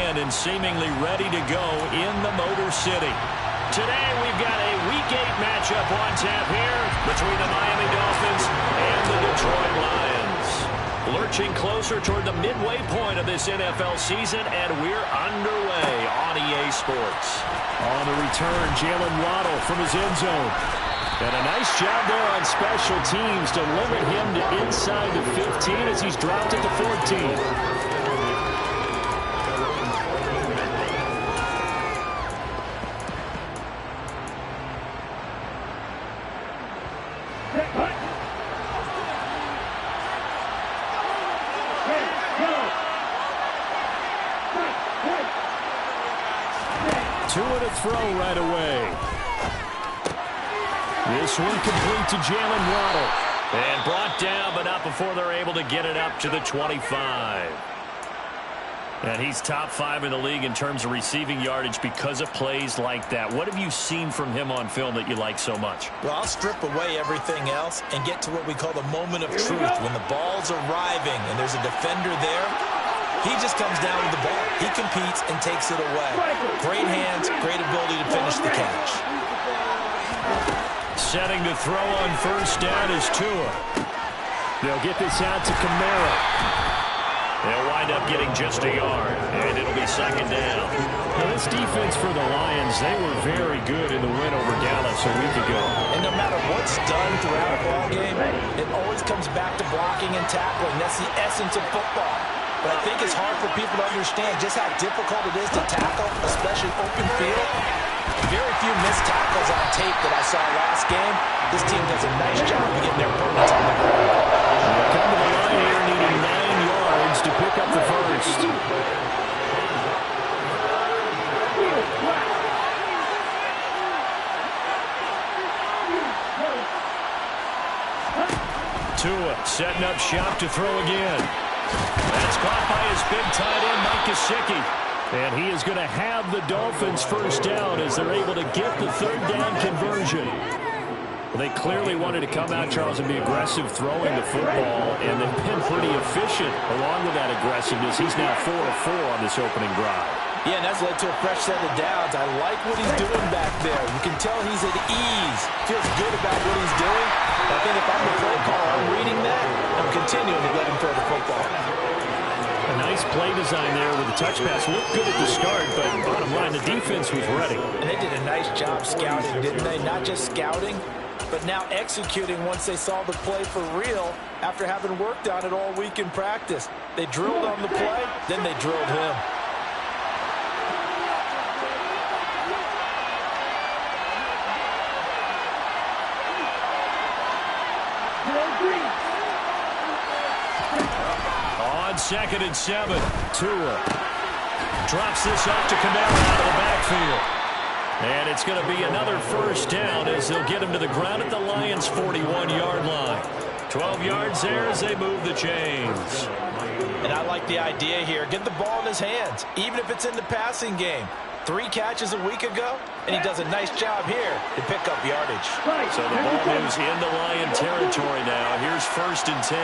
in and seemingly ready to go in the Motor City. Today we've got a Week 8 matchup on tap here between the Miami Dolphins and the Detroit Lions. Lurching closer toward the midway point of this NFL season, and we're underway on EA Sports. On the return, Jalen Waddle from his end zone. And a nice job there on special teams to limit him to inside the 15 as he's dropped at the 14. Throw right away. This one complete to Jalen Waddle. And brought down, but not before they're able to get it up to the 25. And he's top 5 in the league in terms of receiving yardage because of plays like that. What have you seen from him on film that you like so much? Well, I'll strip away everything else and get to what we call the moment of truth. When the ball's arriving and there's a defender there, he just comes down with the ball. He competes and takes it away. Great hands, great ability to finish the catch. Setting to throw on first down is Tua. They'll get this out to Kamara. They'll wind up getting just a yard, and it'll be second down. Now, this defense for the Lions, they were very good in the win over Dallas a week ago. And no matter what's done throughout a ball game, it always comes back to blocking and tackling. That's the essence of football. But I think it's hard for people to understand just how difficult it is to tackle, especially open field. Very few missed tackles on tape that I saw last game. This team does a nice job of getting their opponents on the ground. They'll come to the line here needing 9 yards to pick up the first. Tua setting up shop to throw again. That's caught by his big tight end, Mike Gesicki. And he is going to have the Dolphins first down as they're able to get the third down conversion. Well, they clearly wanted to come out, Charles, and be aggressive throwing the football, and they've been pretty efficient along with that aggressiveness. He's now 4 of 4 on this opening drive. Yeah, and that's led to a fresh set of downs. I like what he's doing back there. You can tell he's at ease. Feels good about what he's doing. I think if I'm the play caller, I'm reading that. I'm continuing to let him throw the football. A nice play design there with the touch pass. Looked good at the start, but bottom line, the defense was ready. And they did a nice job scouting, didn't they? Not just scouting, but now executing once they saw the play for real after having worked on it all week in practice. They drilled on the play, then they drilled him. On 2nd and 7, Tua drops this off to Kamara out of the backfield. And it's going to be another first down as they'll get him to the ground at the Lions' 41-yard line. 12 yards there as they move the chains. And I like the idea here. Get the ball in his hands, even if it's in the passing game. 3 catches a week ago, and he does a nice job here to pick up yardage. So the ball moves into Lion territory now. Here's 1st and 10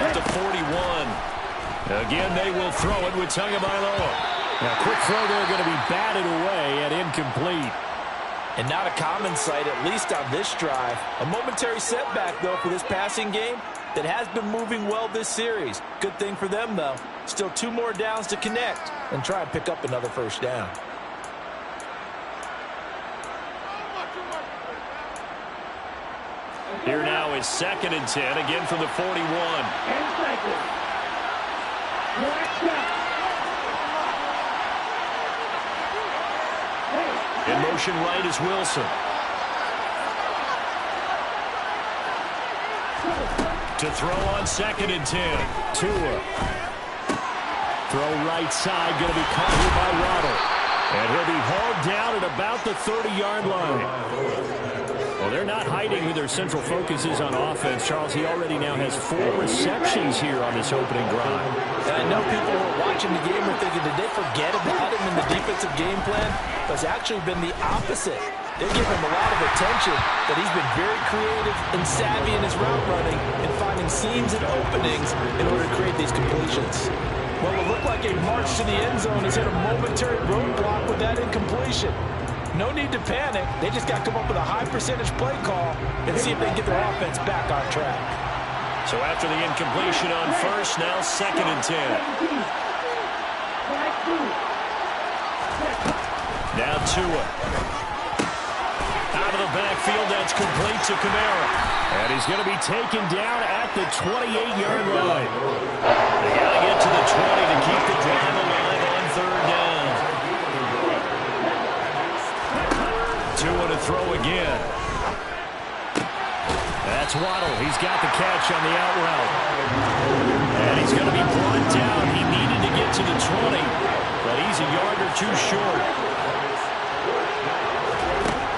at the 41. Again, they will throw it with Tagovailoa. Now, quick throw there going to be batted away and incomplete. And not a common sight, at least on this drive. A momentary setback, though, for this passing game that has been moving well this series. Good thing for them, though. Still 2 more downs to connect and try and pick up another first down. Here now is 2nd and 10, again from the 41. In motion right is Wilson. To throw on 2nd and 10. Tua. Throw right side, going to be caught here by Waddle. And he'll be hauled down at about the 30-yard line. Well, they're not hiding who their central focus is on offense. Charles, he already now has 4 receptions here on this opening drive. And I know people who are watching the game are thinking, did they forget about him in the defensive game plan? But it's actually been the opposite. They give him a lot of attention, but he's been very creative and savvy in his route running and finding seams and openings in order to create these completions. Well, it looked like a march to the end zone has hit a momentary roadblock with that incompletion. No need to panic. They just got to come up with a high percentage play call and see if they can get their offense back on track. So after the incompletion on first, now 2nd and 10. Now Tua. Out of the backfield, that's complete to Kamara. And he's going to be taken down at the 28-yard line. They got to get to the 20 to keep the drive alive on 3rd down. Tua to throw again. That's Waddle. He's got the catch on the out route. And he's going to be brought down. He needed to get to the 20, but he's a yard or two short.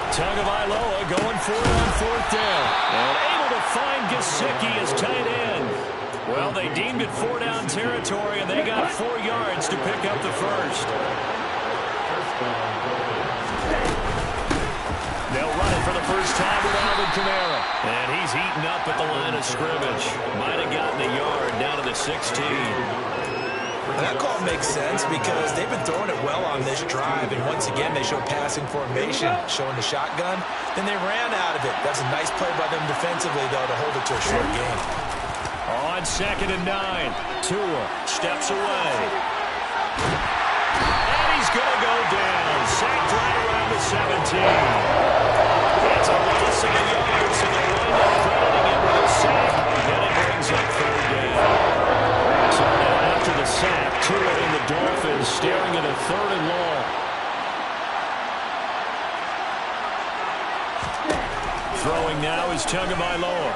Tagovailoa going for it on 4th down. And able to find Gesicki as tight end. Well, they deemed it 4-down territory, and they got 4 yards to pick up the first. They'll run it for the first time with Alvin Kamara. And he's eaten up at the line of scrimmage. Might have gotten a yard down to the 16. That call makes sense because they've been throwing it well on this drive, and once again they show passing formation, showing the shotgun. Then they ran out of it. That's a nice play by them defensively, though, to hold it to a short game. On 2nd and 9, Tua steps away. And he's going to go down. Sacked right around the 17. It's a loss of a yard, so they wind up crediting him with a sack, and it brings up 3rd down. So now after the sack, Tua and the Dolphins staring at a 3rd and long. Throwing now is Tagovailoa.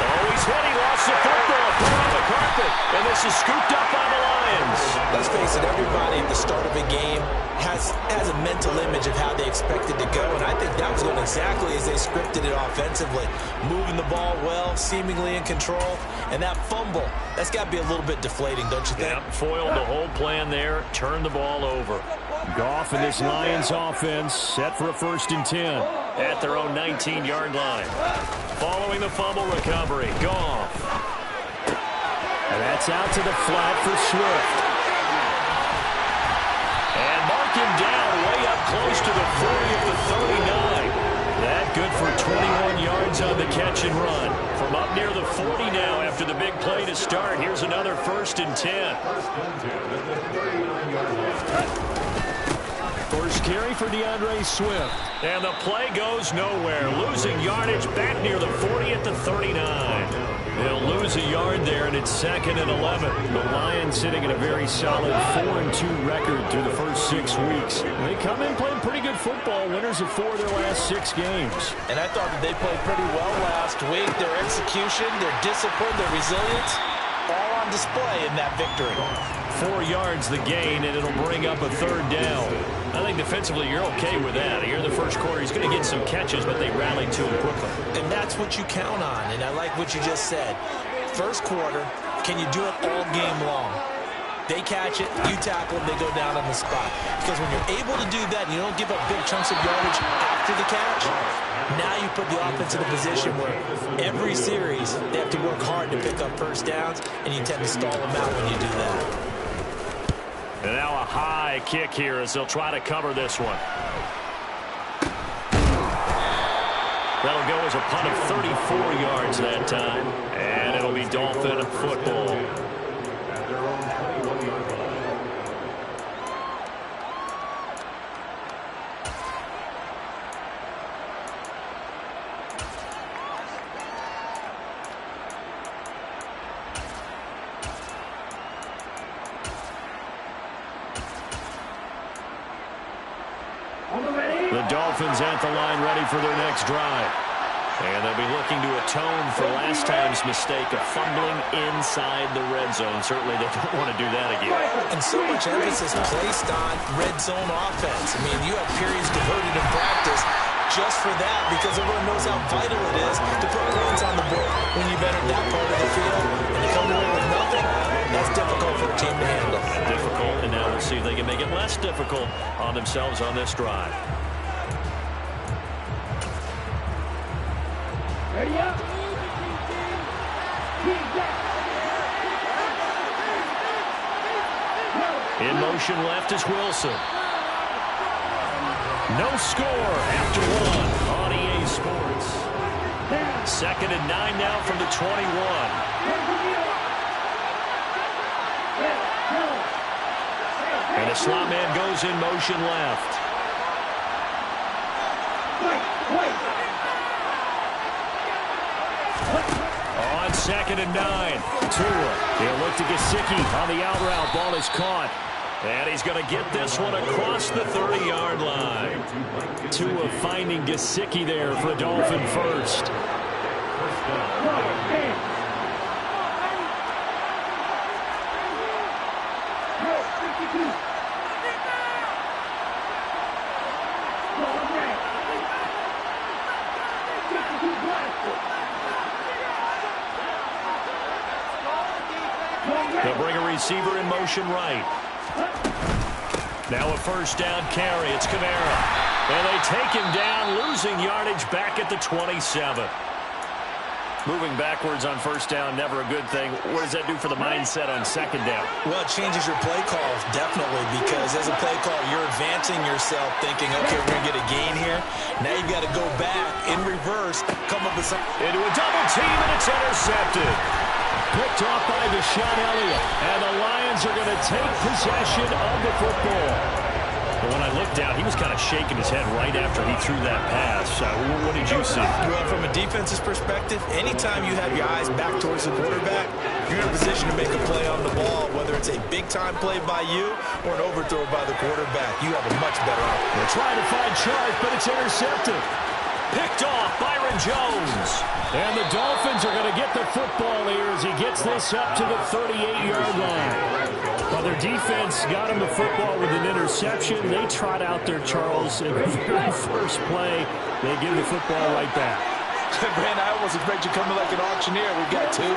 Oh, he's hit. He lost the football. Put on the carpet. And this is scooped up by the Lions. Let's face it, everybody at the start of a game has a mental image of how they expect it to go, and I think that was going exactly as they scripted it offensively. Moving the ball well, seemingly in control, and that fumble, that's got to be a little bit deflating, don't you think? Yep, foiled the whole plan there, turned the ball over. Goff and this Lions offense set for a 1st and 10 at their own 19-yard line. Following the fumble recovery, Goff. And that's out to the flat for Swift. And mark him down way up close to the 40 of the 39. That good for 21 yards on the catch and run. From up near the 40 now after the big play to start. Here's another 1st and 10. First carry for DeAndre Swift. And the play goes nowhere. Losing yardage back near the 40 at the 39. They'll lose a yard there, and it's 2nd and 11. The Lions sitting at a very solid 4-2 record through the first 6 weeks. They come in playing pretty good football, winners of 4 of their last 6 games. And I thought that they played pretty well last week. Their execution, their discipline, their resilience, all on display in that victory. 4 yards the gain, and it'll bring up a 3rd down. I think defensively you're okay with that. Here in the first quarter, he's going to get some catches, but they rallied to him quickly. And that's what you count on, and I like what you just said. First quarter, can you do it all game long? They catch it, you tackle them, they go down on the spot. Because when you're able to do that and you don't give up big chunks of yardage after the catch, now you put the offense in a position where every series they have to work hard to pick up first downs, and you tend to stall them out when you do that. And now a high kick here as they'll try to cover this one. That'll go as a punt of 34 yards that time. And it'll be Dolphin football. The Dolphins at the line ready for their next drive. And they'll be looking to atone for last time's mistake of fumbling inside the red zone. Certainly they don't want to do that again. And so much emphasis placed on red zone offense. I mean, you have periods devoted in practice just for that because everyone knows how vital it is to put points on the board when you've entered that part of the field. And to come away with nothing, that's difficult for a team to handle. Difficult, and now we'll see if they can make it less difficult on themselves on this drive. Ready up. In motion left is Wilson. No score after one on EA Sports. 2nd and 9 now from the 21. And the slot man goes in motion left. On 2nd and 9. Tua. He'll look to Gesicki on the out route. Ball is caught. And he's going to get this one across the 30-yard line. Tua finding Gesicki there for Dolphin first. They'll bring a receiver in motion right. Now a first down carry. It's Kamara. And they take him down, losing yardage back at the 27. Moving backwards on first down, never a good thing. What does that do for the mindset on 2nd down? Well, it changes your play calls, definitely, because as a play call, you're advancing yourself thinking, okay, we're going to get a gain here. Now you've got to go back in reverse, come up with some... Into a double team, and it's intercepted. Picked off by Deshaun Elliott. And the Lions are going to take possession of the football. But when I looked down, he was kind of shaking his head right after he threw that pass. What did you see? Well, from a defense's perspective, anytime you have your eyes back towards the quarterback, you're in a position to make a play on the ball, whether it's a big-time play by you or an overthrow by the quarterback. You have a much better option. They're trying to find Chark, but it's intercepted. Picked off Byron Jones. And the Dolphins are going to get the football here as he gets this up to the 38-yard line. Well, their defense got him the football with an interception. They trot out there, Charles, in the very first play. They give the football right back. Brand, I almost expect you coming like an auctioneer. We got two. Do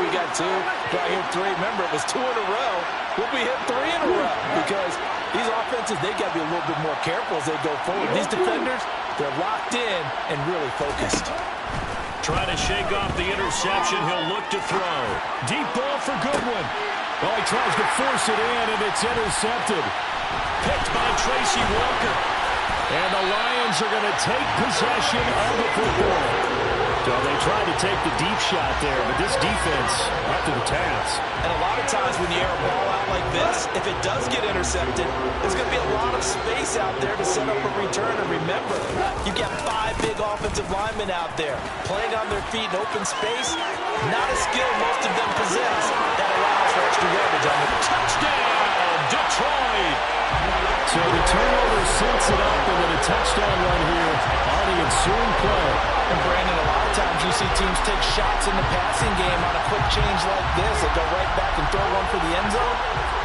I hit three? Remember, it was 2 in a row. We'll be hit 3 in a row because these offenses, they got to be a little bit more careful as they go forward. These defenders, they're locked in and really focused. Trying to shake off the interception. He'll look to throw. Deep ball for Goodwin. Oh, he tries to force it in, and it's intercepted. Picked by Tracy Walker. And the Lions are going to take possession of the football. So they tried to take the deep shot there, but this defense up to the task. And a lot of times when you air a ball out like this, if it does get intercepted, there's going to be a lot of space out there to set up a return. And remember, you've got 5 big offensive linemen out there playing on their feet in open space. Not a skill most of them possess that allows for extra yardage on the touchdown, Detroit. So the turnover sets it up, and then a touchdown run here on the ensuing play. And Brandon, a lot of times you see teams take shots in the passing game on a quick change like this. They go right back and throw one for the end zone.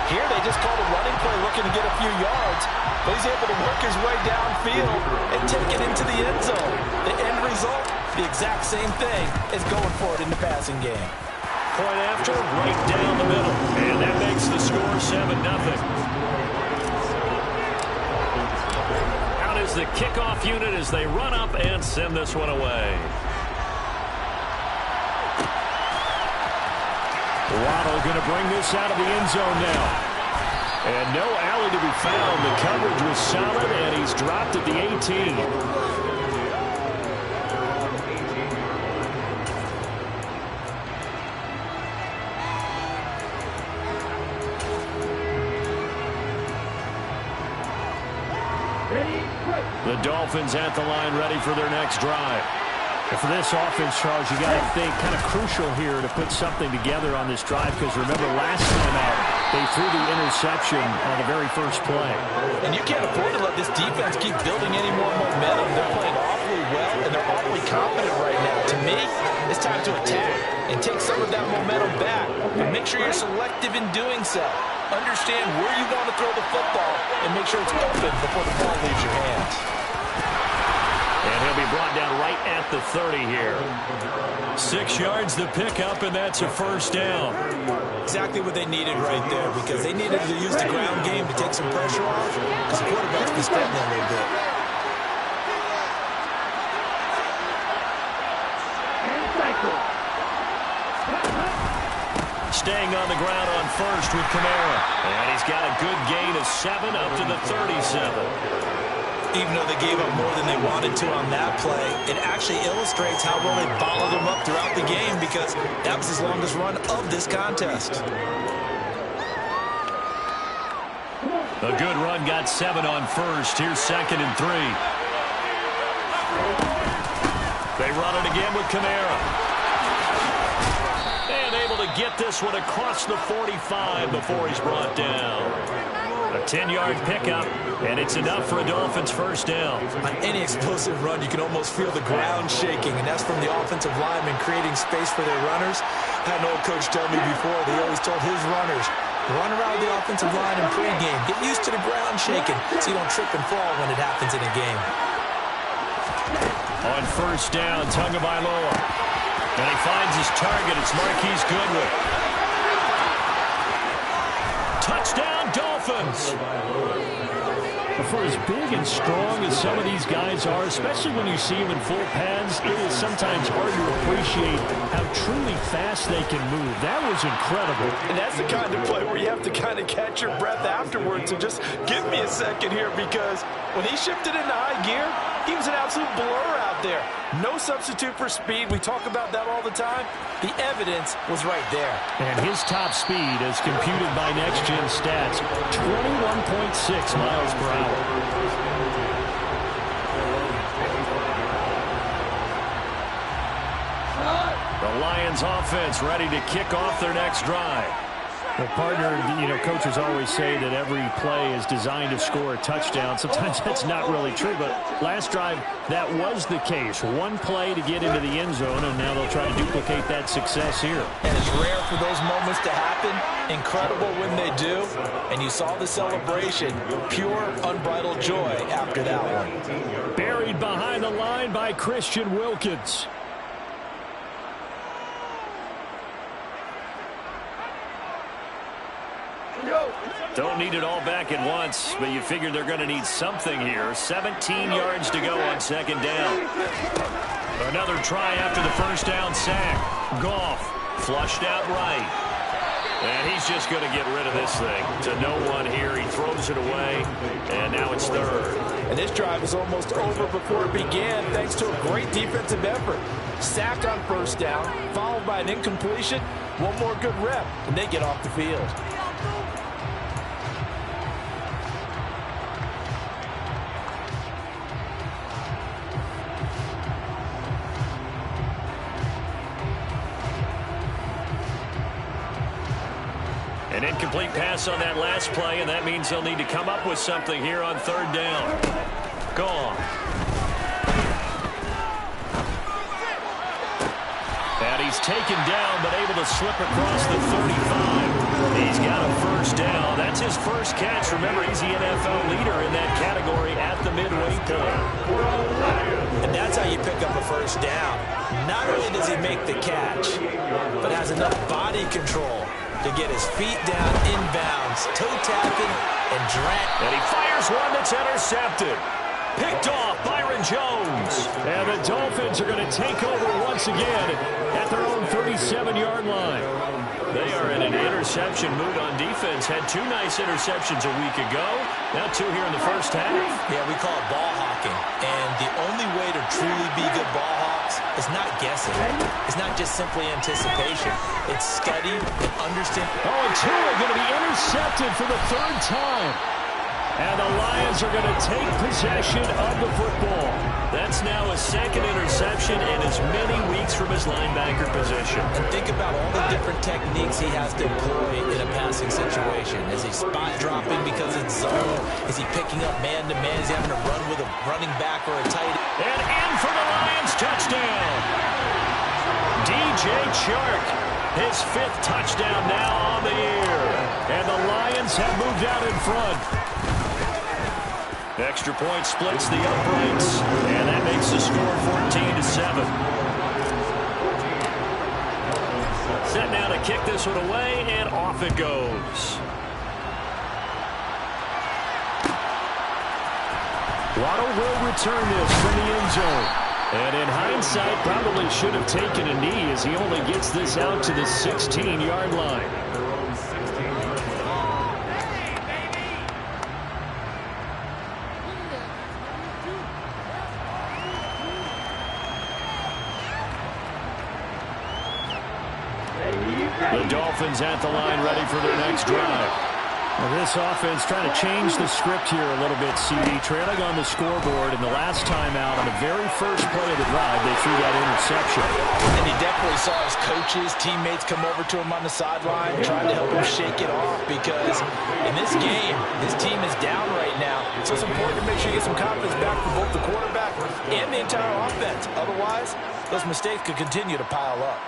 Here they just called a running play looking to get a few yards. But he's able to work his way downfield and take it into the end zone. The end result, the exact same thing as going for it in the passing game. Point after, right down the middle. And that makes the score 7-0. Is the kickoff unit as they run up and send this one away. Waddle going to bring this out of the end zone now. And no alley to be found. The coverage was solid, and he's dropped at the 18. The Dolphins at the line ready for their next drive. And for this offense, Charles, you got to think kind of crucial here to put something together on this drive because remember last time out, they threw the interception on the very first play. And you can't afford to let this defense keep building any more momentum. They're playing awfully well, and they're awfully confident right now. To me, it's time to attack and take some of that momentum back. And make sure you're selective in doing so. Understand where you want to throw the football and make sure it's open before the ball leaves your hands. And he'll be brought down right at the 30 here. 6 yards the pickup, and that's a first down. Exactly what they needed right there because they needed to use the ground game to take some pressure off because the quarterback's been struggling a little bit. staying on the ground on first with Kamara. And he's got a good gain of 7 up to the 37. Even though they gave up more than they wanted to on that play, it actually illustrates how well they bottled them up throughout the game because that was his longest run of this contest. A good run got 7 on first. Here's 2nd and 3. They run it again with Kamara. And able to get this one across the 45 before he's brought down. A 10-yard pickup, and it's enough for a Dolphins first down. On any explosive run, you can almost feel the ground shaking, and that's from the offensive linemen creating space for their runners. I had an old coach tell me before, they always told his runners, run around the offensive line in pregame. Get used to the ground shaking so you don't trip and fall when it happens in a game. On first down, Tagovailoa. And he finds his target. It's Marquise Goodwin. Touchdown, Dolphins. For as big and strong as some of these guys are, especially when you see them in full pads, it is sometimes hard to appreciate how truly fast they can move. That was incredible. And that's the kind of play where you have to kind of catch your breath afterwards. So just give me a second here, because when he shifted into high gear, he was an absolute blur out there. No substitute for speed. We talk about that all the time. The evidence was right there. And his top speed, as computed by Next Gen Stats, 21.6 miles per hour. The Lions offense ready to kick off their next drive. Well, partner, coaches always say that every play is designed to score a touchdown. Sometimes that's not really true, but last drive, that was the case. One play to get into the end zone, and now they'll try to duplicate that success here. And it's rare for those moments to happen. Incredible when they do. And you saw the celebration. Pure, unbridled joy after that one. Buried behind the line by Christian Wilkins. Don't need it all back at once, but you figure they're going to need something here. 17 yards to go on 2nd down. Another try after the first down sack. Goff flushed out right. And he's just going to get rid of this thing to no one here. He throws it away, and now it's 3rd. And this drive is almost over before it began, thanks to a great defensive effort. Sacked on first down, followed by an incompletion. One more good rep, and they get off the field. An incomplete pass on that last play, and that means they'll need to come up with something here on 3rd down. Gone. And he's taken down, but able to slip across the 35. He's got a first down. That's his first catch. Remember, he's the NFL leader in that category at the midway point. And that's how you pick up a first down. Not only does he make the catch, but has enough body control to get his feet down inbounds, toe-tapping, and And he fires one that's intercepted. Picked off Byron Jones. And the Dolphins are going to take over once again at their own 37-yard line. They are in an interception mood on defense. Had 2 nice interceptions a week ago. Now 2 here in the first half. Yeah, we call it ball hawking. And the only way to truly be good ball hawks is not guessing. It's not just simply anticipation. It's study and understand. Oh, and Tua going to be intercepted for the 3rd time. And the Lions are going to take possession of the football. That's now a 2nd interception in as many weeks from his linebacker position. And think about all the different techniques he has to employ in a passing situation. Is he spot dropping because it's zone? Is he picking up man-to-man? Is he having to run with a running back or a tight end? And in for the Lions touchdown. DJ Chark, his 5th touchdown now on the year. And the Lions have moved out in front. Extra point splits the uprights, and that makes the score 14-7. Set now to kick this one away, and off it goes. Waddle will return this from the end zone. And in hindsight, probably should have taken a knee as he only gets this out to the 16-yard line. The Dolphins at the line ready for their next drive. Well, this offense trying to change the script here a little bit, CD. Trailing on the scoreboard, and the last time out on the very first play of the drive, they threw that interception. And he definitely saw his coaches, teammates come over to him on the sideline, trying to help him shake it off, because in this game, his team is down right now. So it's important to make sure you get some confidence back from both the quarterback and the entire offense. Otherwise, those mistakes could continue to pile up.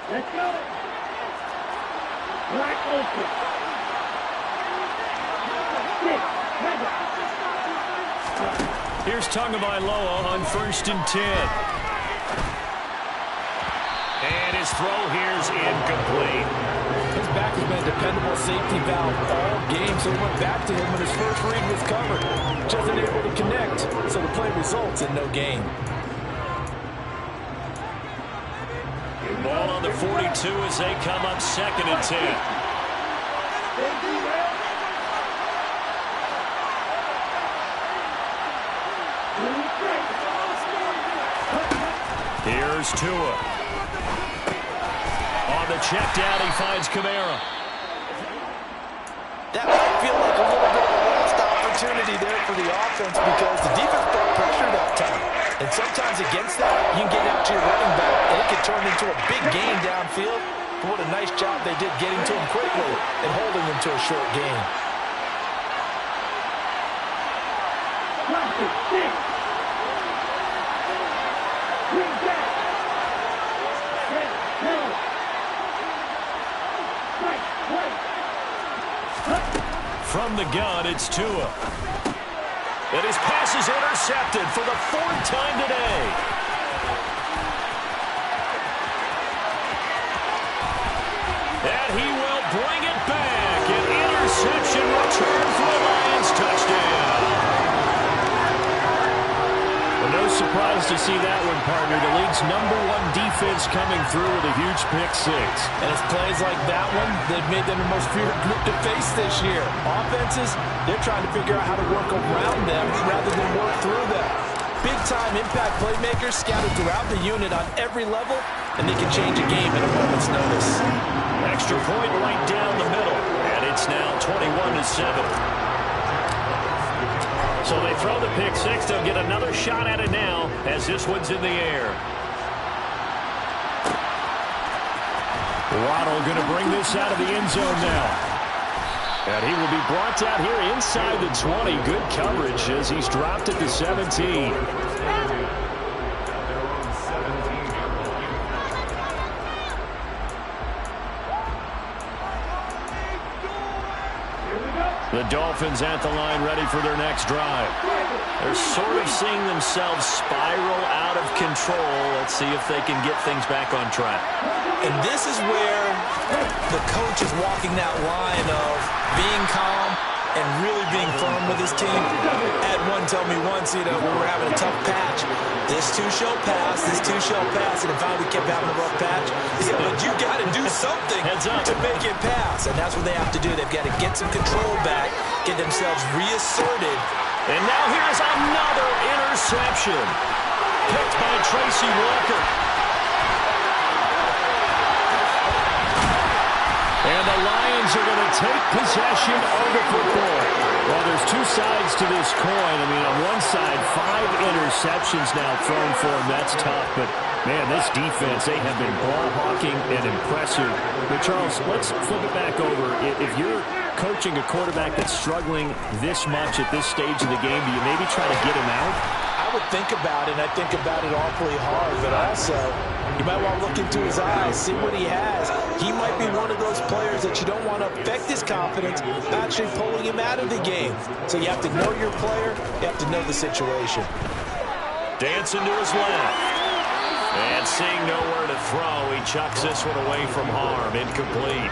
Let's go. Black open. Here's Tagovailoa on 1st and 10. And his throw here's incomplete. His back has been a dependable safety valve all game, so he went back to him when his first read was covered. Just unable to connect, so the play results in no gain. Ball on the 42 as they come up 2nd and 10. Here's Tua. On the check down, he finds Kamara. That might feel like a little bit of a lost opportunity there for the offense because the defense felt pressure that time. And sometimes against that, you can get out to your running back, and it can turn into a big gain downfield. But what a nice job they did getting to him quickly and holding him to a short gain. From the gun, it's Tua. And his pass is intercepted for the 4th time today. And he will bring it back. An interception return for a Lions touchdown. Well, no surprise to see that one, partner. The league's #1 defense coming through with a huge pick six. And it's plays like that one that made them the most feared group to face this year. Offenses, they're trying to figure out how to work around them rather than work through them. Big-time impact playmakers scattered throughout the unit on every level, and they can change a game at a moment's notice. Extra point right down the middle, and it's now 21-7. So they throw the pick six. They'll get another shot at it now as this one's in the air. Waddle going to bring this out of the end zone now. And he will be brought down here inside the 20. Good coverage as he's dropped at the 17. The Dolphins at the line ready for their next drive. They're sort of seeing themselves spiral out of control. Let's see if they can get things back on track. And this is where the coach is walking that line of being calm and really being firm with his team. Had one tell me once, when we're having a tough patch, this too shall pass, this too shall pass. And if we kept having a rough patch, he said, but you got to do something to make it pass. And that's what they have to do. They've got to get some control back, get themselves reasserted. And now here's another interception. Picked by Tracy Walker. And the Lions are going to take possession of the football. Well, there's two sides to this coin. I mean, on one side, 5 interceptions now thrown for him. That's tough. But, man, this defense, they have been ball hawking and impressive. But, Charles, let's flip it back over. If you're coaching a quarterback that's struggling this much at this stage of the game, do you maybe try to get him out? I would think about it, and I think about it awfully hard, but also you might want to look into his eyes, see what he has. He might be one of those players that you don't want to affect his confidence by actually pulling him out of the game. So you have to know your player, you have to know the situation. Dancing to his left. And seeing nowhere to throw, he chucks this one away from harm. Incomplete.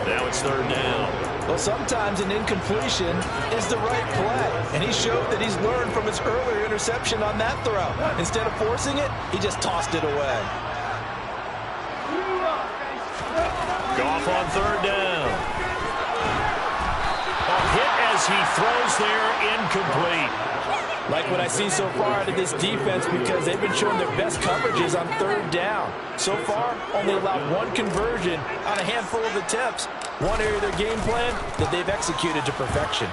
Now it's 3rd down. Well, sometimes an incompletion is the right play. And he showed that he's learned from his earlier interception on that throw. Instead of forcing it, he just tossed it away. Goff on 3rd down. A hit as he throws there, incomplete. Like what I see so far out of this defense because they've been showing their best coverages on third down. So far, only allowed one conversion on a handful of attempts. One area of their game plan that they've executed to perfection.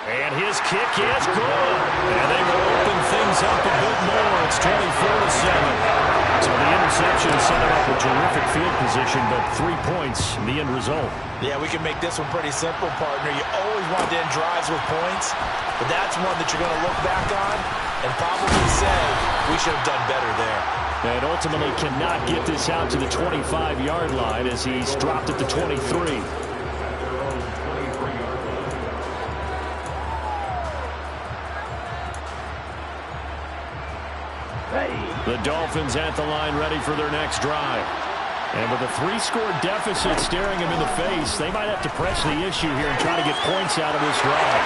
And his kick is good. And they will open things up a bit more. It's 24-7. So the interception set him up a terrific field position, but 3 points in the end result. Yeah, we can make this one pretty simple, partner. You always want to end drives with points, but that's one that you're going to look back on and probably say, we should have done better there. And ultimately cannot get this out to the 25-yard line as he's dropped at the 23. The Dolphins at the line ready for their next drive. And with a 3-score deficit staring him in the face, they might have to press the issue here and try to get points out of this drive.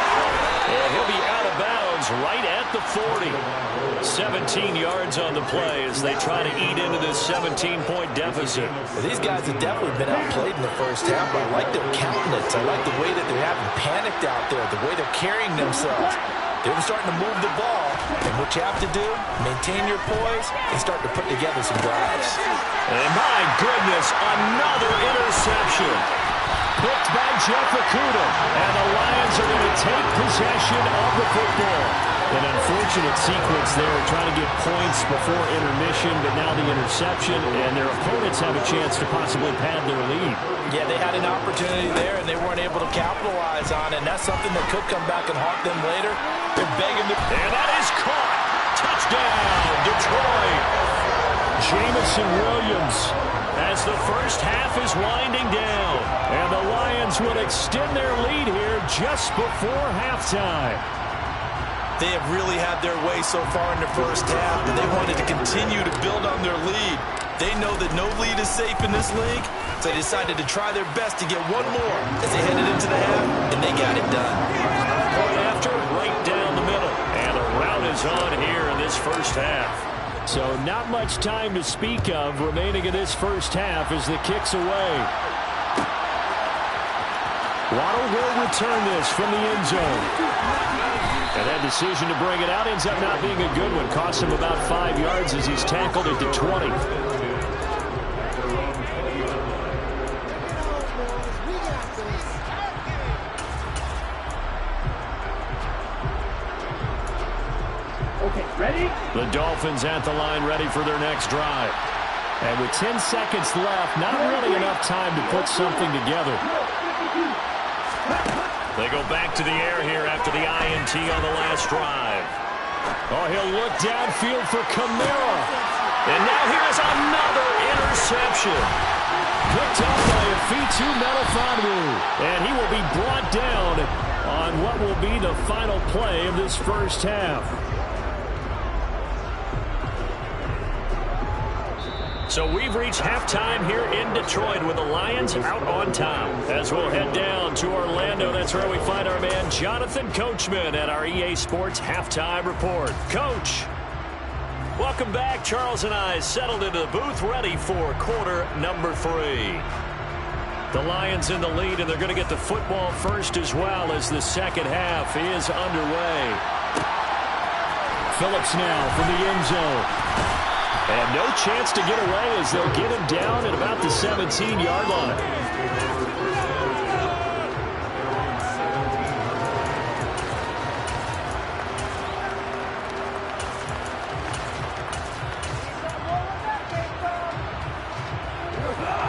And he'll be out of bounds right at the 40. 17 yards on the play as they try to eat into this 17-point deficit. Well, these guys have definitely been outplayed in the first half, but I like their countenance. I like the way that they're having panicked out there, the way they're carrying themselves. They were starting to move the ball, and what you have to do, maintain your poise and start to put together some drives. And my goodness, another interception. Picked by Jeff Okudah, and the Lions are going to take possession of the football. An unfortunate sequence there, trying to get points before intermission, but now the interception, and their opponents have a chance to possibly pad their lead. Yeah, they had an opportunity there, and they weren't able to capitalize on it, and that's something that could come back and haunt them later. They're begging to... And that is caught. Touchdown, Detroit. Jamison Williams as the first half is winding down. And the Lions will extend their lead here just before halftime. They have really had their way so far in the first half, but they wanted to continue to build on their lead. They know that no lead is safe in this league, so they decided to try their best to get one more as they headed into the half, and they got it done. Point after, right down the middle. And the rout is on here in this first half. So not much time to speak of remaining in this first half as the kick's away. Waddle will return this from the end zone. And that decision to bring it out ends up not being a good one. Costs him about 5 yards as he's tackled at the 20. Okay, ready? The Dolphins at the line ready for their next drive. And with 10 seconds left, not really enough time to put something together. They go back to the air here after the INT on the last drive. Oh, he'll look downfield for Kamara. And now here's another interception. Picked up by Afitu Melifonwu. And he will be brought down on what will be the final play of this first half. So we've reached halftime here in Detroit with the Lions out on top. As we'll head down to Orlando, that's where we find our man Jonathan Coachman at our EA Sports Halftime Report. Coach, welcome back. Charles and I settled into the booth ready for quarter number 3. The Lions in the lead, and they're going to get the football first as well as the second half is underway. Phillips now from the end zone. And no chance to get away as they'll get him down at about the 17-yard line.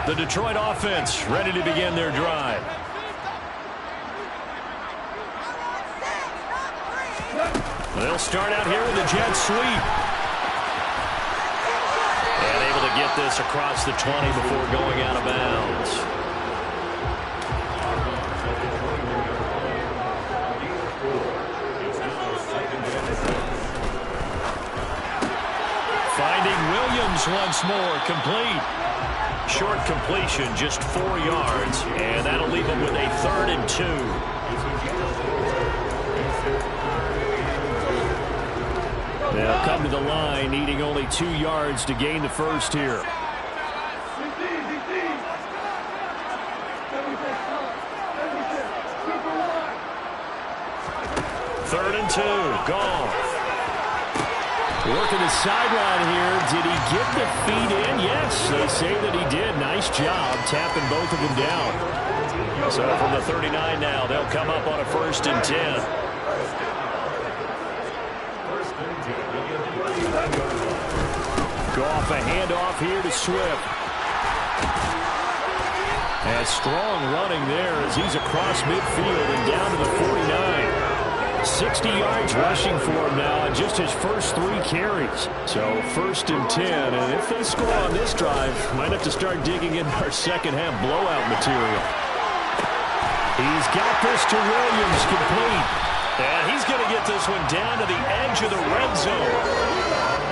The Detroit offense ready to begin their drive. They'll start out here with a jet sweep. And able to get this across the 20 before going out of bounds. Finding Williams once more, complete. Short completion, just 4 yards, and that'll leave them with a 3rd and 2. They'll come to the line, needing only 2 yards to gain the first here. Third and 2, Goff. Working the sideline here. Did he get the feet in? Yes, they say that he did. Nice job tapping both of them down. So from the 39 now, they'll come up on a 1st and 10. Go off a handoff here to Swift. And strong running there as he's across midfield and down to the 49. 60 yards rushing for him now on just his first 3 carries. So 1st and 10, and if they score on this drive, might have to start digging in our second half blowout material. He's got this to Williams, complete. And he's going to get this one down to the edge of the red zone.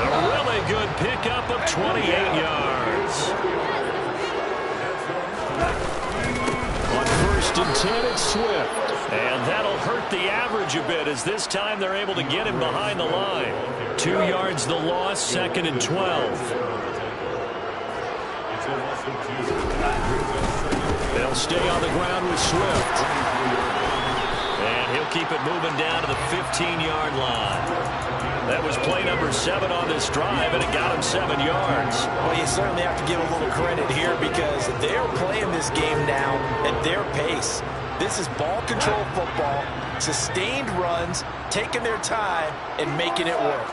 A really good pickup of 28 yards. On 1st and 10, it's Swift. And that'll hurt the average a bit as this time they're able to get him behind the line. 2 yards the loss, 2nd and 12. They'll stay on the ground with Swift. And he'll keep it moving down to the 15-yard line. That was play number 7 on this drive, and it got him 7 yards. Well, you certainly have to give a little credit here because they're playing this game now at their pace. This is ball control football, sustained runs, taking their time, and making it work.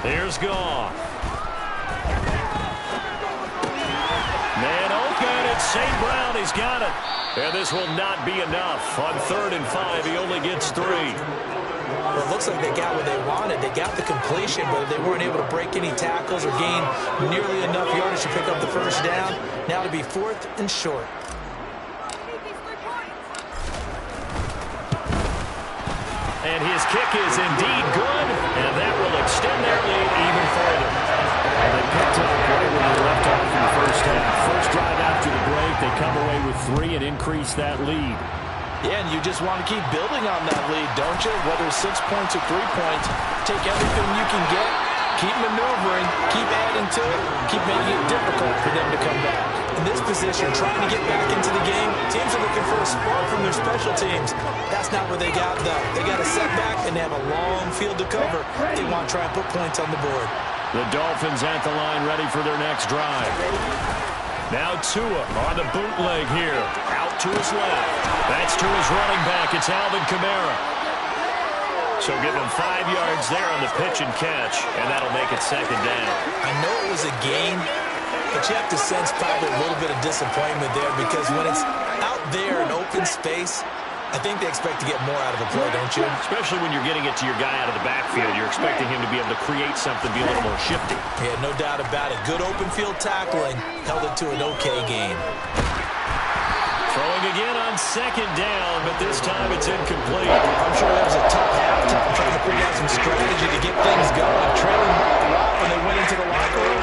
Here's Goff. Man open, it's St. Brown. He's got it. And this will not be enough. On 3rd and 5, he only gets 3. Well, it looks like they got what they wanted. They got the completion, but they weren't able to break any tackles or gain nearly enough yardage to pick up the 1st down. Now to be 4th and short. And his kick is indeed good, and that will extend their lead even further. And they picked up right when they left off in the 1st half. First drive after the break, they come away with 3 and increase that lead. Yeah, and you just want to keep building on that lead, don't you? Whether it's 6 points or 3 points, take everything you can get, keep maneuvering, keep adding to it, keep making it difficult for them to come back. In this position, trying to get back into the game, teams are looking for a spark from their special teams. That's not what they got, though. They got a setback, and they have a long field to cover. They want to try and put points on the board. The Dolphins at the line ready for their next drive. Now Tua on the bootleg here. Out to his left. That's to his running back. It's Alvin Kamara. So give him 5 yards there on the pitch and catch, and that'll make it 2nd down. I know it was a gain, but you have to sense probably a little bit of disappointment there because when it's out there in open space, I think they expect to get more out of a play, don't you? Especially when you're getting it to your guy out of the backfield. You're expecting him to be able to create something, be a little more shifty. Yeah, no doubt about it. Good open field tackling held it to an okay gain. Throwing again on 2nd down, but this time it's incomplete. I'm sure that was a tough halftime trying to figure out some strategy to get things going. Trailing a lot when they went into the locker room.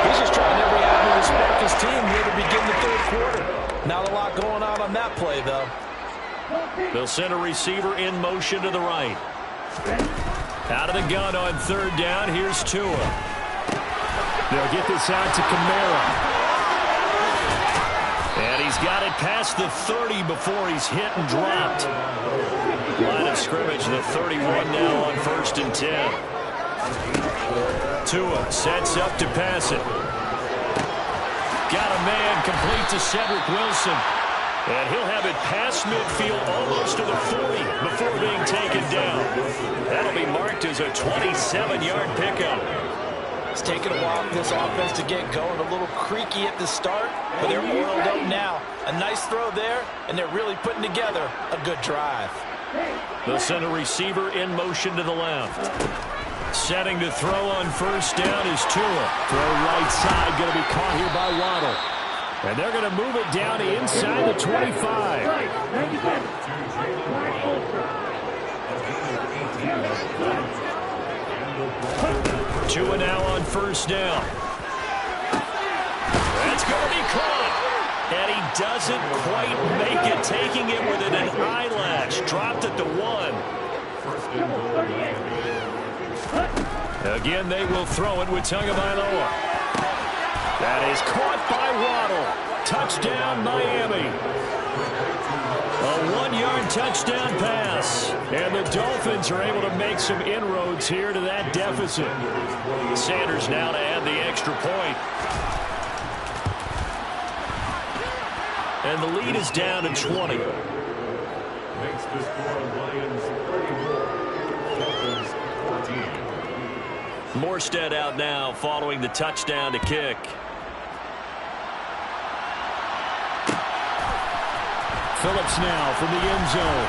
He's just trying every avenue to spark his team here to begin the 3rd quarter. Not a lot going on that play, though. They'll send a receiver in motion to the right. Out of the gun on 3rd down. Here's Tua. They'll get this out to Kamara. And he's got it past the 30 before he's hit and dropped. Line of scrimmage, the 31 now on 1st and 10. Tua sets up to pass it. Got a man complete to Cedric Wilson. And he'll have it past midfield almost to the 40 before being taken down. That'll be marked as a 27-yard pickup. It's taken a while for this offense to get going. A little creaky at the start, but they're oiled up now. A nice throw there, and they're really putting together a good drive. They'll send a receiver in motion to the left. Setting to throw on 1st down is Tua. Throw right side, going to be caught here by Waddle. And they're going to move it down to inside the 25. Tua now on 1st down. That's going to be caught. And he doesn't quite make it, taking it within an eyelash. Dropped it to 1. Again, they will throw it with Tagovailoa. That is caught by Waddle. Touchdown, Miami. A 1-yard touchdown pass. And the Dolphins are able to make some inroads here to that deficit. Sanders now to add the extra point. And the lead is down to 20. Makes the score Lions 34, Dolphins 14. Morstead out now following the touchdown to kick. Phillips now from the end zone.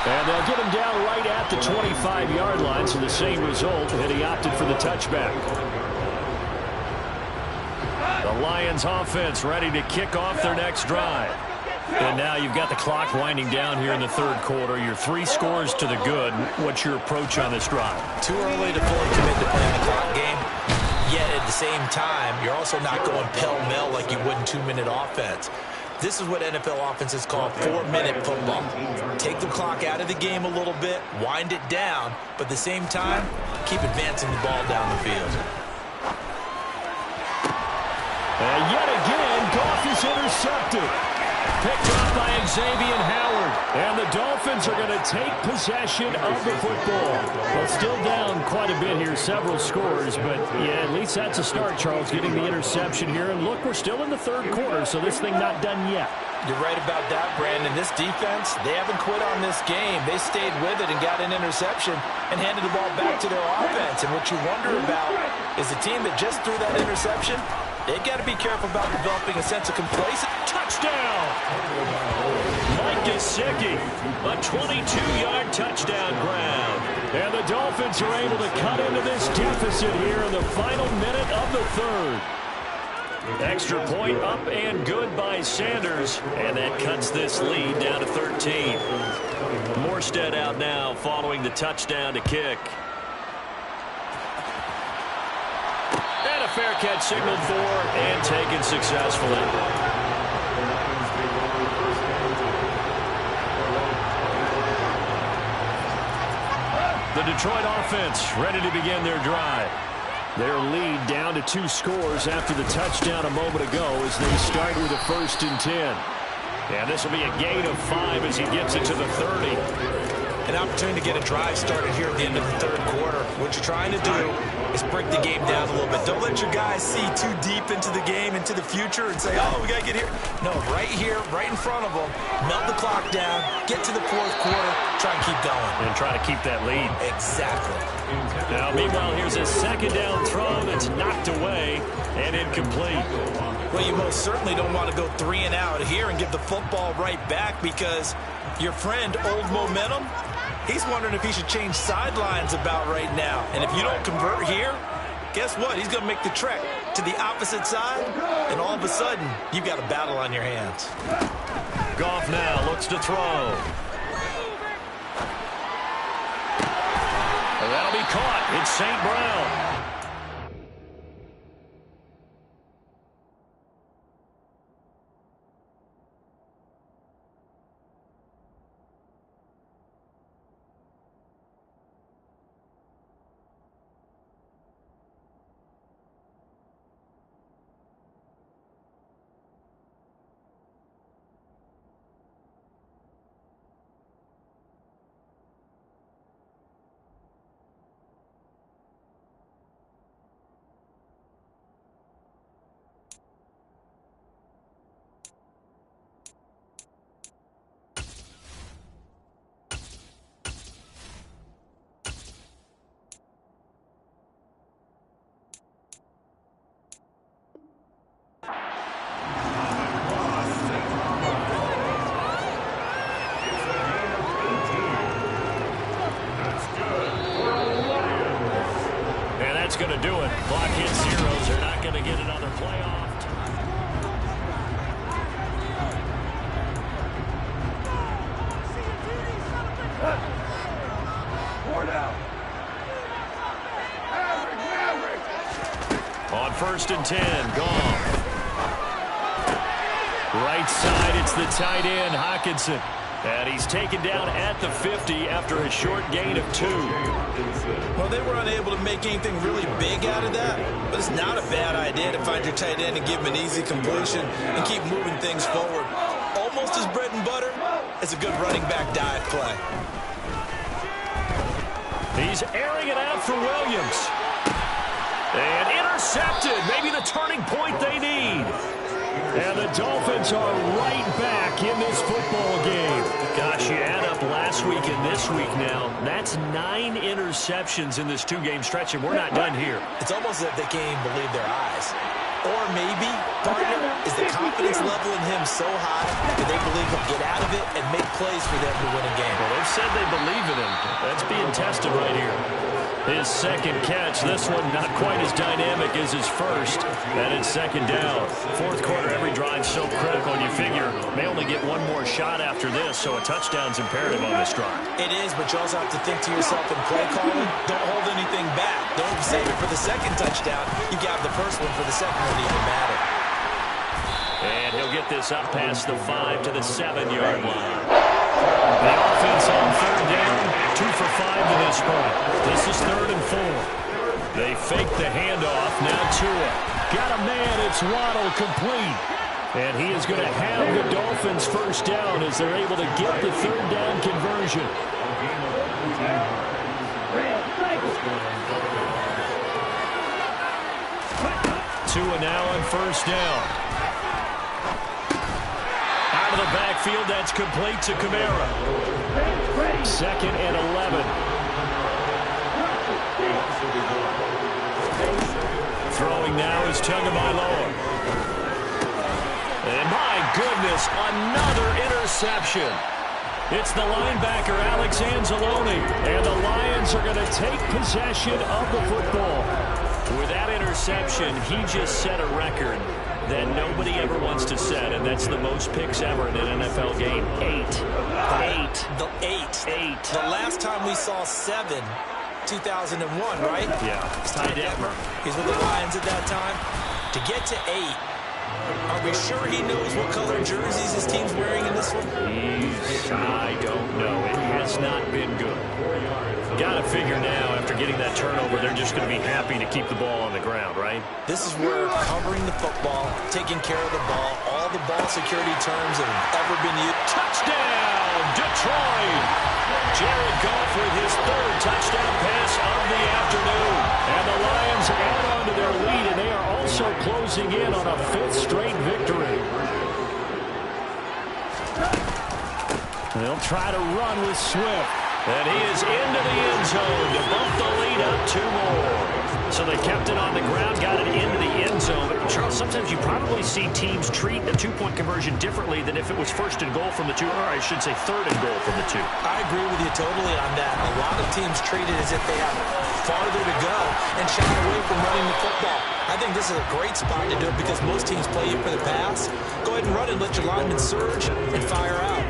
And they'll get him down right at the 25-yard line, so the same result, and he opted for the touchback. The Lions offense ready to kick off their next drive. And now you've got the clock winding down here in the third quarter. You're 3 scores to the good. What's your approach on this drive? Too early to fully commit to playing the clock game. Yet at the same time, you're also not going pell-mell like you would in 2-minute offense. This is what NFL offenses call 4-minute football. Take the clock out of the game a little bit, wind it down, but at the same time, keep advancing the ball down the field. And yet again, Goff is intercepted. Picked up by Xavier Howard. And the Dolphins are going to take possession of the football. Well, still down quite a bit here, several scores. But, yeah, at least that's a start, Charles, getting the interception here. And, look, we're still in the third quarter, so this thing not done yet. You're right about that, Brandon. This defense, they haven't quit on this game. They stayed with it and got an interception and handed the ball back to their offense. And what you wonder about is the team that just threw that interception, they've got to be careful about developing a sense of complacency. Touchdown! Mike Gesicki, a 22-yard touchdown grab. And the Dolphins are able to cut into this deficit here in the final minute of the third. Extra point up and good by Sanders. And that cuts this lead down to 13. Morstead out now following the touchdown to kick. And a fair catch signaled for and taken successfully. The Detroit offense ready to begin their drive. Their lead down to 2 scores after the touchdown a moment ago as they start with a 1st and 10. And this will be a gain of 5 as he gets it to the 30. An opportunity to get a drive started here at the end of the third quarter. What you're trying to do is break the game down a little bit. Don't let your guys see too deep into the game, into the future, and say, oh, we got to get here. No, right here, right in front of them, melt the clock down, get to the fourth quarter, try and keep going. And try to keep that lead. Exactly. Now, meanwhile, here's a second down throw that's knocked away and incomplete. Well, you most certainly don't want to go 3 and out here and give the football right back because your friend, Old Momentum, he's wondering if he should change sidelines about right now. And if you don't convert here, guess what? He's going to make the trek to the opposite side, and all of a sudden, you've got a battle on your hands. Goff now looks to throw. And that'll be caught. It's St. Brown. That's going to do it. Clock hits 0s. They're not going to get another play off. On 1st and 10, Goff. Right side, it's the tight end, Hockenson. And he's taken down at the 50 after a short gain of 2. Well, they were unable to make anything really big out of that, but it's not a bad idea to find your tight end and give him an easy completion and keep moving things forward. most his bread and butter is a good running back dive play. He's airing it out for Williams. And intercepted. Maybe the turning point they need. And the Dolphins are right back in this football game. Gosh, you add up last week and this week now. That's 9 interceptions in this 2-game stretch, and we're not done here. It's almost as if they can't even believe their eyes. Or maybe, partner, is the confidence level in him so high that they believe he'll get out of it and make plays for them to win a game. Well, they've said they believe in him. That's being tested right here. His second catch, this one not quite as dynamic as his first, and it's second down. Fourth quarter, every drive so critical, and you figure may only get one more shot after this, so a touchdown's imperative on this drive. It is, but you also have to think to yourself in play calling, don't hold anything back. Don't save it for the second touchdown. You got the first one for the second one to even matter. And he'll get this up past the 5 to the 7-yard line. The offense on third down, 2 for 5 to this point. This is 3rd and 4. They fake the handoff. Now Tua. Got a man. It's Waddle complete. And he is going to have the Dolphins first down as they're able to get the third down conversion. Tua now on first down. Out of the backfield, that's complete to Kamara. 2nd and 11. Throwing now is Tagovailoa. And my goodness, another interception. It's the linebacker, Alex Anzalone. And the Lions are going to take possession of the football. With that interception, he just set a record that nobody ever wants to set, and that's the most picks ever in an NFL game. 8. The last time we saw 7, 2001, right? Yeah, it's Ty Detmer. He's with the Lions at that time. To get to 8, are we sure he knows what color jerseys his team's wearing in this one? I don't know. It has not been good. Got to figure now, after getting that turnover, they're just going to be happy to keep the ball on the ground, right? This is where covering the football, taking care of the ball, all the ball security terms that have ever been used. Touchdown, Detroit! Jared Goff with his 3rd touchdown pass of the afternoon. And the Lions add on to their lead, and they are also closing in on a 5th straight victory. They'll try to run with Swift. And he is into the end zone to bump the lead up 2 more. So they kept it on the ground, got it into the end zone. But Charles, sometimes you probably see teams treat a 2-point conversion differently than if it was 1st and goal from the 2, or I should say 3rd and goal from the 2. I agree with you totally on that. A lot of teams treat it as if they have farther to go and shy away from running the football. I think this is a great spot to do it because most teams play you for the pass. Go ahead and run and let your linemen surge and fire out.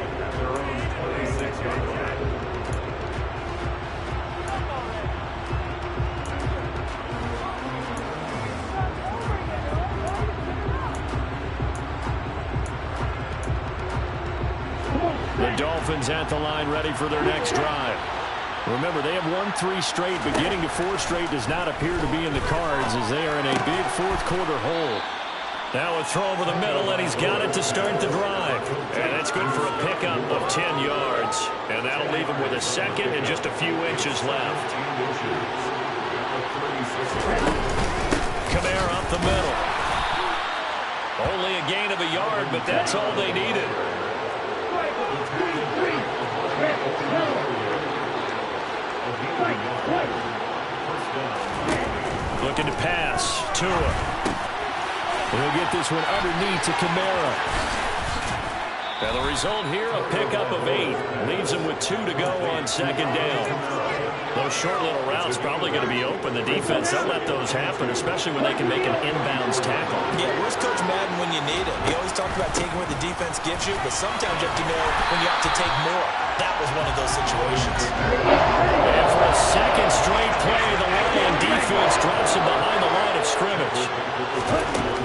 The Dolphins at the line ready for their next drive. Remember, they have won 3 straight, but getting to 4 straight does not appear to be in the cards as they are in a big 4th quarter hole. Now a throw over the middle, and he's got it to start the drive. And that's good for a pickup of 10 yards. And that'll leave him with a 2nd and just a few inches left. Kamara up the middle. Only a gain of a yard, but that's all they needed. Looking to pass. Tua. He'll get this one underneath to Kamara. And the result here, a pickup of 8. Leaves him with 2 to go on 2nd down. Those short little routes probably going to be open. The defense, they'll let those happen, especially when they can make an inbounds tackle. Yeah, where's Coach Madden when you need him? He always talked about taking what the defense gives you, but sometimes you have to know when you have to take more. That was one of those situations. And for a 2nd straight play, the Lion defense drops him behind the line of scrimmage.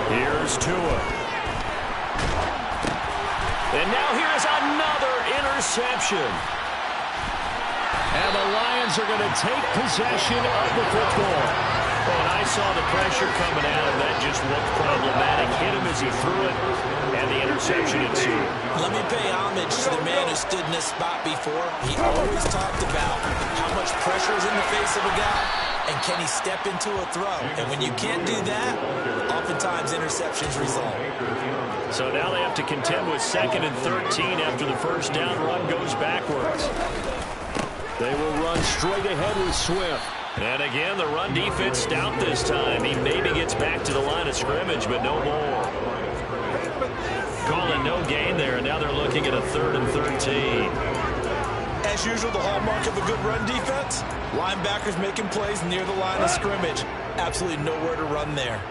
Here's Tua. And now here's another interception. And the Lions are going to take possession of the football. Oh, nice saw the pressure coming at him. That just looked problematic. Hit him as he threw it, and the interception ensued. Let me pay homage to the man who stood in this spot before. He always talked about how much pressure is in the face of a guy, and can he step into a throw. And when you can't do that, oftentimes interceptions result. So now they have to contend with 2nd and 13 after the first down run goes backwards. They will run straight ahead with Swift. And again, the run defense stout this time. He maybe gets back to the line of scrimmage, but no more. Calling no gain there, and now they're looking at a 3rd and 13. As usual, the hallmark of a good run defense, linebackers making plays near the line of scrimmage. Absolutely nowhere to run there.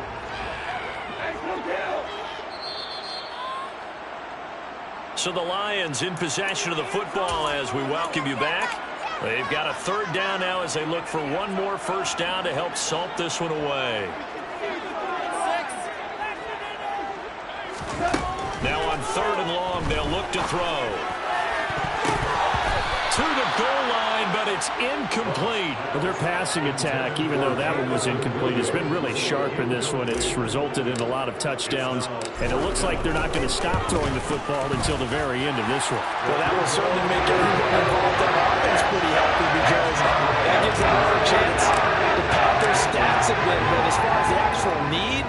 So the Lions in possession of the football as we welcome you back. They've got a 3rd down now as they look for one more first down to help salt this one away. Now on 3rd and long, they'll look to throw. To the goal line, but it's incomplete. Their passing attack, even though that one was incomplete, has been really sharp in this one. It's resulted in a lot of touchdowns, and it looks like they're not going to stop throwing the football until the very end of this one. Well, that will certainly make everyone involved on offense pretty happy because that gives them another chance to pad their stats a bit. But as far as the actual need,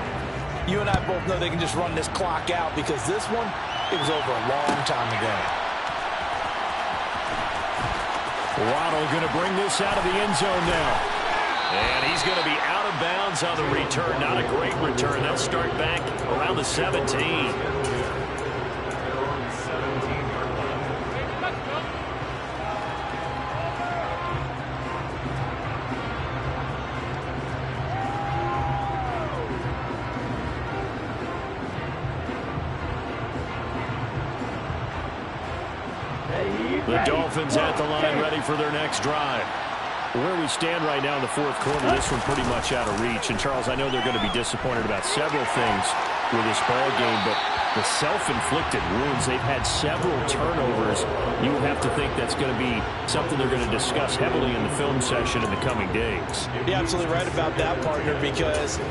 you and I both know they can just run this clock out because this one, it was over a long time ago. Waddle going to bring this out of the end zone now. And he's going to be out of bounds on the return. Not a great return. They'll start back around the 17. The Dolphins at the line ready for their next drive. Where we stand right now in the 4th quarter, this one pretty much out of reach. And, Charles, I know they're going to be disappointed about several things with this ball game, but the self-inflicted wounds, they've had several turnovers. You have to think that's going to be something they're going to discuss heavily in the film session in the coming days. You're absolutely right about that, partner, because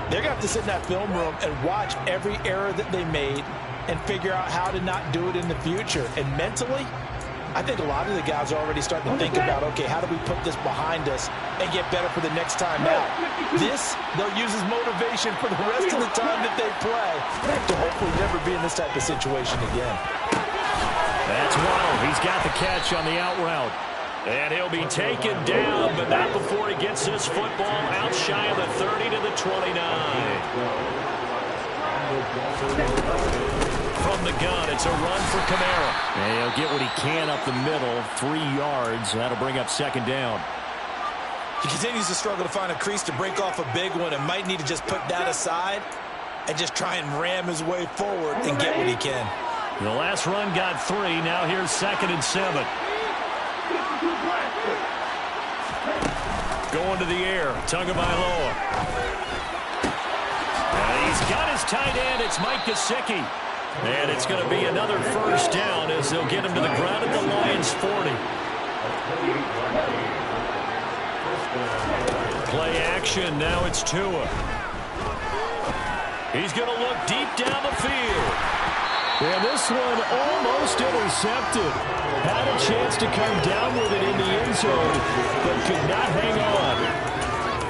they're going to have to sit in that film room and watch every error that they made and figure out how to not do it in the future. And mentally, I think a lot of the guys are already starting to think about, okay, how do we put this behind us and get better for the next time out? This, they'll use as motivation for the rest of the time that they play to hopefully never be in this type of situation again. That's Waddle. He's got the catch on the out route. And he'll be taken down, but not before he gets this football out shy of the 30 to the 29. From the gun, it's a run for Kamara. And he'll get what he can up the middle, 3 yards. That'll bring up 2nd down. He continues to struggle to find a crease to break off a big one and might need to just put that aside and just try and ram his way forward and get what he can. The last run got 3. Now here's 2nd and 7. Going to the air. Tagovailoa. He's got his tight end. It's Mike Gesicki. And it's going to be another first down as they'll get him to the ground at the Lions' 40. Play action. Now it's Tua. He's going to look deep down the field. And this one almost intercepted. Had a chance to come down with it in the end zone, but could not hang on.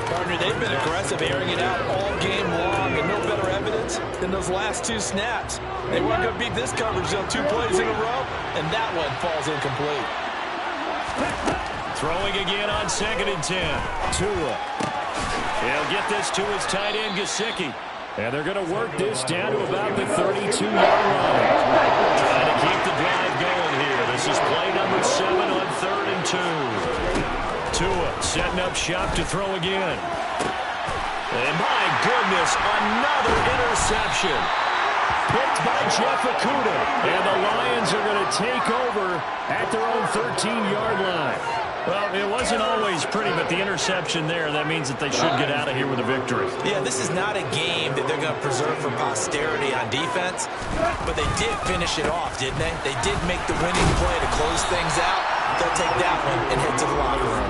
Partner, they've been aggressive, airing it out all game long, and no better evidence than those last 2 snaps. They weren't going to beat this coverage, though, 2 plays in a row, and that one falls incomplete. Throwing again on 2nd and 10. Tua. He'll get this to his tight end, Gesicki. And they're going to work this down to about the 32-yard line. Trying to keep the drive going here. This is play number 7 on 3rd and 2. Tua setting up shop to throw again. And my goodness, another interception. Picked by Jeff Okudah. And the Lions are going to take over at their own 13-yard line. Well, it wasn't always pretty, but the interception there, that means that they should get out of here with a victory. Yeah, this is not a game that they're going to preserve for posterity on defense, but they did finish it off, didn't they? They did make the winning play to close things out. They'll take that one and head to the locker room.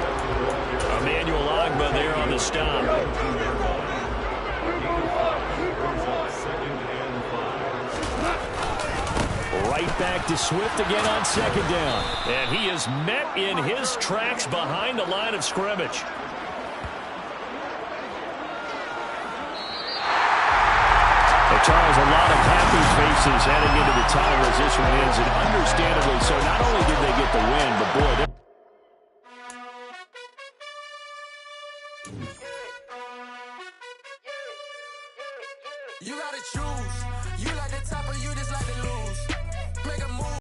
Emmanuel Ogbah there on the stop. back to Swift again on second down. And he is met in his tracks behind the line of scrimmage. Well, Charles, a lot of happy faces heading into the time as this one ends, and understandably so. Not only did they get the win, but boy, you gotta choose. You like the top or you just like the lose.